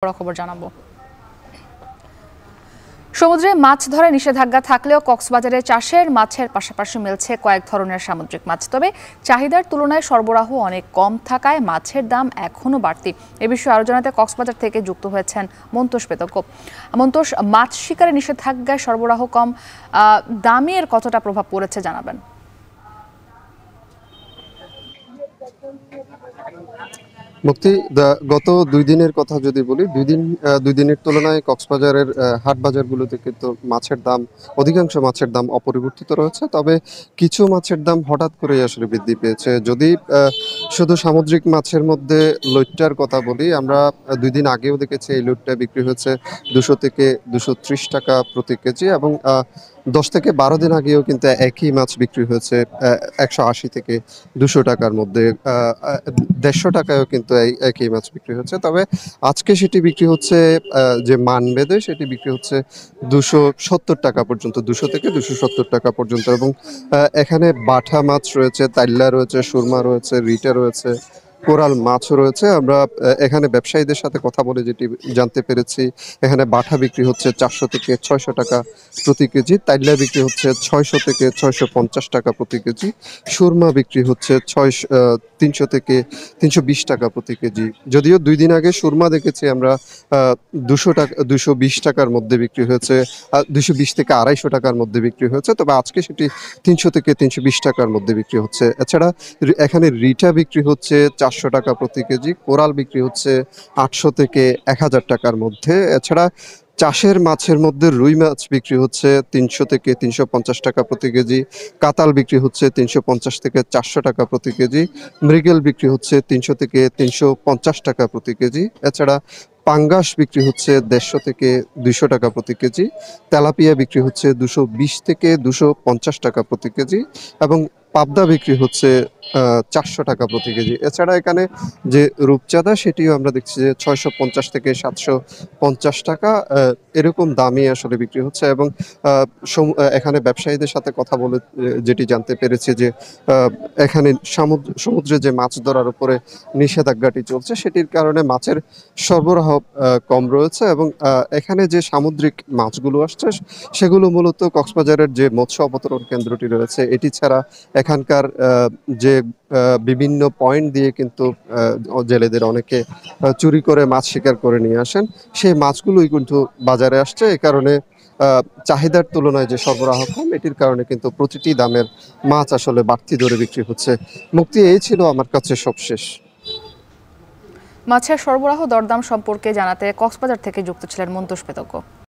বড় খবর জানাবো। সমুদ্রে মাছ ধরায় নিষেধাজ্ঞা থাকলেও কক্সবাজারে চাষের মাছের পাশাপাশি মিলছে কয়েক ধরনের সামুদ্রিক মাছ। তবে চাহিদার তুলনায় সরবরাহ অনেক কম থাকায় মাছের দাম এখনো বাড়তি। এ বিষয়ে আরো জানাতে কক্সবাজার থেকে যুক্ত হয়েছেন মন্তোষ বেতজ্ঞ। মন্তোষ, মাছ শিকারে নিষেধাজ্ঞায় সরবরাহ কম, দামের কতটা প্রভাব পড়েছে জানাবেন। মুক্তি গত 2 দিনের কথা যদি বলি, দুই দিনের তুলনায় কক্সবাজারের হাট বাজারগুলোতে কিন্তু মাছের দাম, অধিকাংশ মাছের দাম অপরিবর্তিত রয়েছে। তবে কিছু মাছের দাম হঠাৎ করেই আসলে বৃদ্ধি পেয়েছে। যদি শুধু সামুদ্রিক মাছের মধ্যে লইট্টার কথা বলি, আমরা 2 দিন আগেও দেখেছি এই লইট্টা বিক্রি হচ্ছে 200 থেকে 230 টাকা প্রতি কেজি, এবং 10 থেকে 12 দিন আগেও কিন্তু একই মাছ বিক্রি হয়েছে 180 থেকে 200 টাকার মধ্যে। 150 টাকায়ও কিন্তু একই মাছ বিক্রি হচ্ছে। তবে আজকে সেটি বিক্রি হচ্ছে, যে মানভেদে সেটি বিক্রি হচ্ছে 270 টাকা পর্যন্ত, 200 থেকে 270 টাকা পর্যন্ত। এবং এখানে বাটা মাছ রয়েছে, তাইল্লা রয়েছে, সুরমা রয়েছে, রিটা রয়েছে, কোরাল মাছও রয়েছে। আমরা এখানে ব্যবসায়ীদের সাথে কথা বলে যেটি জানতে পেরেছি, এখানে বাটা বিক্রি হচ্ছে 400 থেকে 600 টাকা প্রতি কেজি, তাইল্লা বিক্রি হচ্ছে 600 থেকে 650 টাকা প্রতি কেজি, সুরমা বিক্রি হচ্ছে 300 থেকে 320 টাকা প্রতি কেজি। যদিও 2 দিন আগে সুরমা দেখেছি আমরা 200 টাকা, 220 টাকার মধ্যে বিক্রি হয়েছে, 220 থেকে 250 টাকার মধ্যে বিক্রি হয়েছে। তবে আজকে সেটি 300 থেকে 320 টাকার মধ্যে বিক্রি হচ্ছে। এছাড়া এখানে রিটা বিক্রি হচ্ছে 400 টাকা প্রতি কেজি, কোরাল বিক্রি হচ্ছে 800 থেকে 1000 টাকার মধ্যে। এছাড়া চাষের মাছের মধ্যে রুই মাছ বিক্রি হচ্ছে 300 থেকে 350 টাকা প্রতি কেজি, কাতাল বিক্রি হচ্ছে 350 থেকে 400 টাকা প্রতি কেজি, মৃগেল বিক্রি হচ্ছে 300 থেকে 350 টাকা প্রতি কেজি। এছাড়া পাঙ্গাস বিক্রি হচ্ছে 150 থেকে 200 টাকা প্রতি কেজি, তেলাপিয়া বিক্রি হচ্ছে 220 থেকে 250 টাকা প্রতি কেজি, এবং পাবদা বিক্রি হচ্ছে 400 টাকা প্রতি কেজি। এছাড়া এখানে যে রূপচাঁদা, সেটিও আমরা দেখছি যে 650 থেকে 750 টাকা এরকম দামই আসলে বিক্রি হচ্ছে। এবং এখানে ব্যবসায়ীদের সাথে কথা বলে যেটি জানতে পেরেছি যে এখানে সমুদ্রে যে মাছ ধরার উপরে নিষেধাজ্ঞাটি চলছে, সেটির কারণে মাছের সরবরাহ কম রয়েছে। এবং এখানে যে সামুদ্রিক মাছগুলো আসছে, সেগুলো মূলত কক্সবাজারের যে মৎস্য অবতরণ কেন্দ্রটি রয়েছে এটি ছাড়া এখানকার যে বিভিন্ন পয়েন্ট দিয়ে কিন্তু জেলেদের অনেকে চুরি করে মাছ শিকার করে নিয়ে আসেন, সেই মাছগুলোই কিন্তু বাজারে আসছে। এ কারণে চাহিদার তুলনায় যে সরবরাহ কম, এটির কারণে কিন্তু প্রতিটি দামের মাছ আসলে বাড়তি দরে বিক্রি হচ্ছে। মুক্তি, এই ছিল আমার কাছে সবশেষ। মাছের সরবরাহ দরদাম সম্পর্কে জানাতে কক্সবাজার থেকে যুক্ত ছিলেন মন্তোষ বেতজ্ঞ।